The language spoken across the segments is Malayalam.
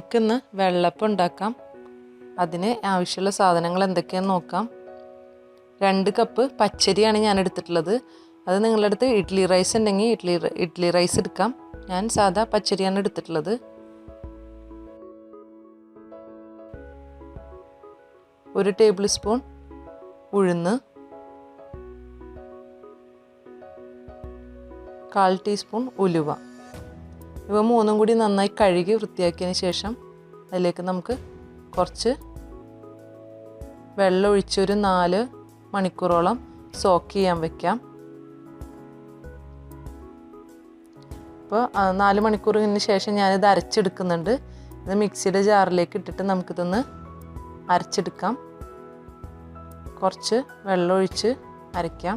നമുക്കിന്ന് വെള്ളപ്പം ഉണ്ടാക്കാം. അതിന് ആവശ്യമുള്ള സാധനങ്ങൾ എന്തൊക്കെയാണെന്ന് നോക്കാം. 2 കപ്പ് പച്ചരിയാണ് ഞാൻ എടുത്തിട്ടുള്ളത്. അത് നിങ്ങളുടെ അടുത്ത് ഇഡ്ഡലി റൈസ് ഉണ്ടെങ്കിൽ ഇഡ്ഡലി റൈസ് എടുക്കാം. ഞാൻ സാധാ പച്ചരിയാണ് എടുത്തിട്ടുള്ളത്. 1 ടേബിൾ സ്പൂൺ ഉഴുന്ന്, 1/4 ടീസ്പൂൺ ഉലുവ. ഇവ മൂന്നും കൂടി നന്നായി കഴുകി വൃത്തിയാക്കിയതിന് ശേഷം അതിലേക്ക് നമുക്ക് കുറച്ച് വെള്ളം ഒഴിച്ചൊരു 4 മണിക്കൂറോളം സോക്ക് ചെയ്യാൻ വെക്കാം. അപ്പോൾ 4 മണിക്കൂറിന് ശേഷം ഞാനിത് അരച്ചെടുക്കുന്നുണ്ട്. ഇത് മിക്സിയുടെ ജാറിലേക്ക് ഇട്ടിട്ട് നമുക്കിതൊന്ന് അരച്ചെടുക്കാം. കുറച്ച് വെള്ളം ഒഴിച്ച് അരയ്ക്കാം.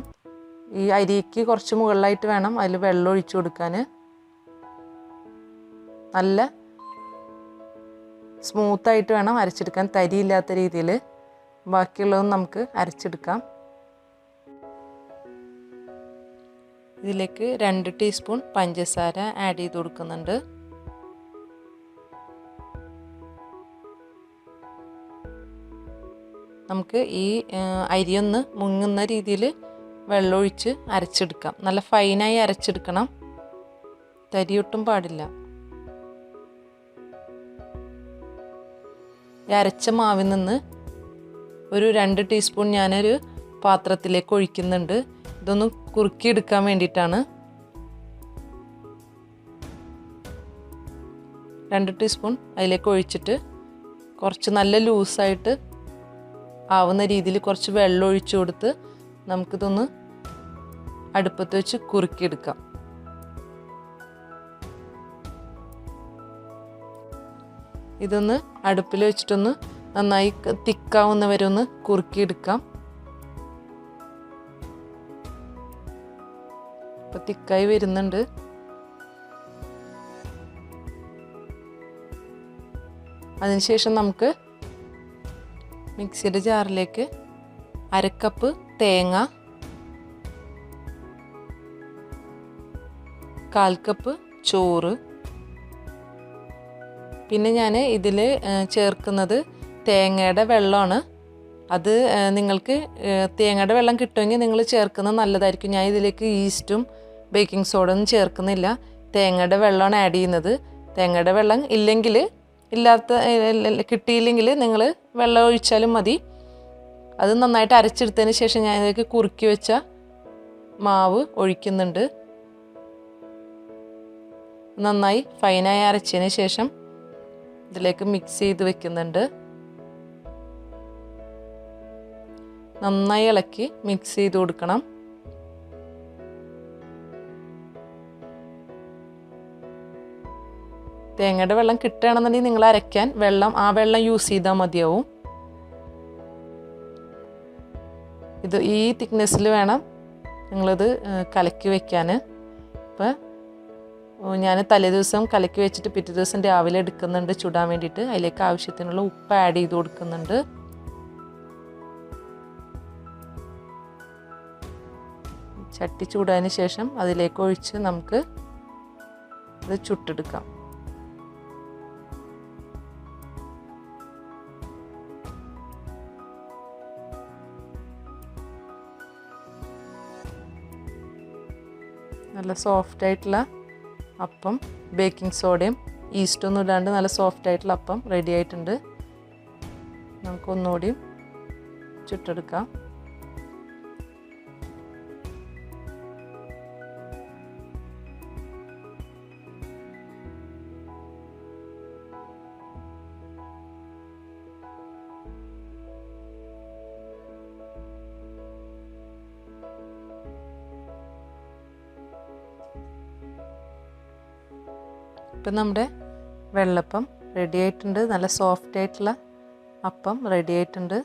ഈ അരിക്ക് കുറച്ച് മുകളിലായിട്ട് വേണം അതിൽ വെള്ളം ഒഴിച്ചു കൊടുക്കാൻ. നല്ല സ്മൂത്തായിട്ട് വേണം അരച്ചെടുക്കാൻ, തരിയില്ലാത്ത രീതിയിൽ. ബാക്കിയുള്ളതും നമുക്ക് അരച്ചെടുക്കാം. ഇതിലേക്ക് 2 ടീസ്പൂൺ പഞ്ചസാര ആഡ് ചെയ്ത് കൊടുക്കുന്നുണ്ട്. നമുക്ക് ഈ അരിയൊന്ന് മുങ്ങുന്ന രീതിയിൽ വെള്ളമൊഴിച്ച് അരച്ചെടുക്കാം. നല്ല ഫൈനായി അരച്ചെടുക്കണം, തരിയൊട്ടും പാടില്ല. ഈ അരച്ച മാവിൽ നിന്ന് ഒരു 2 ടീസ്പൂൺ ഞാനൊരു പാത്രത്തിലേക്ക് ഒഴിക്കുന്നുണ്ട്. ഇതൊന്ന് കുറുക്കിയെടുക്കാൻ വേണ്ടിയിട്ടാണ്. 2 ടീസ്പൂൺ അതിലേക്ക് ഒഴിച്ചിട്ട് കുറച്ച് നല്ല ലൂസായിട്ട് ആവുന്ന രീതിയിൽ കുറച്ച് വെള്ളം ഒഴിച്ചു കൊടുത്ത് നമുക്കിതൊന്ന് അടുപ്പത്ത് വെച്ച് കുറുക്കിയെടുക്കാം. ഇതൊന്ന് അടുപ്പിൽ വെച്ചിട്ടൊന്ന് നന്നായി തിക്കാവുന്നവരെ ഒന്ന് കുറുക്കിയെടുക്കാം. ഇപ്പം തിക്കായി വരുന്നുണ്ട്. അതിനുശേഷം നമുക്ക് മിക്സിയുടെ ജാറിലേക്ക് 1/2 കപ്പ് തേങ്ങ, 1/4 കപ്പ് ചോറ്, പിന്നെ ഞാൻ ഇതിൽ ചേർക്കുന്നത് തേങ്ങയുടെ വെള്ളമാണ്. അത് നിങ്ങൾക്ക് തേങ്ങയുടെ വെള്ളം കിട്ടുമെങ്കിൽ നിങ്ങൾ ചേർക്കുന്നത് നല്ലതായിരിക്കും. ഞാൻ ഇതിലേക്ക് ഈസ്റ്റും ബേക്കിംഗ് സോഡ ഒന്നും ചേർക്കുന്നില്ല. തേങ്ങയുടെ വെള്ളമാണ് ആഡ് ചെയ്യുന്നത്. തേങ്ങയുടെ വെള്ളം കിട്ടിയില്ലെങ്കിൽ നിങ്ങൾ വെള്ളം ഒഴിച്ചാലും മതി. അത് നന്നായിട്ട് അരച്ചെടുത്തതിന് ശേഷം ഞാൻ ഇതിലേക്ക് കുറുക്കി വെച്ച മാവ് ഒഴിക്കുന്നുണ്ട്. നന്നായി ഫൈനായി അരച്ചതിന് ശേഷം ഇതിലേക്ക് മിക്സ് ചെയ്ത് വെക്കുന്നുണ്ട്. നന്നായി ഇളക്കി മിക്സ് ചെയ്ത് കൊടുക്കണം. തേങ്ങയുടെ വെള്ളം കിട്ടുകയാണെന്നുണ്ടെങ്കിൽ നിങ്ങൾ അരയ്ക്കാൻ ആ വെള്ളം യൂസ് ചെയ്താൽ മതിയാവും. ഈ തിക്നെസ്സിൽ വേണം നിങ്ങളിത് കലക്കി വയ്ക്കാൻ. ഇപ്പം ഞാൻ തലേദിവസം കലക്കി വെച്ചിട്ട് പിറ്റേ ദിവസം രാവിലെ എടുക്കുന്നുണ്ട് ചുടാൻ വേണ്ടിയിട്ട്. അതിലേക്ക് ആവശ്യത്തിനുള്ള ഉപ്പ് ആഡ് ചെയ്ത് കൊടുക്കുന്നുണ്ട്. ചട്ടി ചൂടായതിന് ശേഷം അതിലേക്ക് ഒഴിച്ച് നമുക്ക് ഇത് ചുട്ടെടുക്കാം. നല്ല സോഫ്റ്റ് ആയിട്ടുള്ള അപ്പം, ബേക്കിംഗ് സോഡയും ഈസ്റ്റൊന്നും ഇടാണ്ട് നല്ല സോഫ്റ്റ് ആയിട്ടുള്ള അപ്പം റെഡി ആയിട്ടുണ്ട്. നമുക്കൊന്നുകൂടിയും ചുട്ടെടുക്കാം. ഇപ്പം നമ്മുടെ വെള്ളപ്പം റെഡി ആയിട്ടുണ്ട്. നല്ല സോഫ്റ്റ് ആയിട്ടുള്ള അപ്പം റെഡി ആയിട്ടുണ്ട്.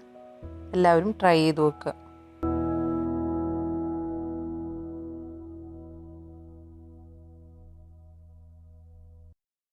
എല്ലാവരും ട്രൈ ചെയ്ത് നോക്കുക.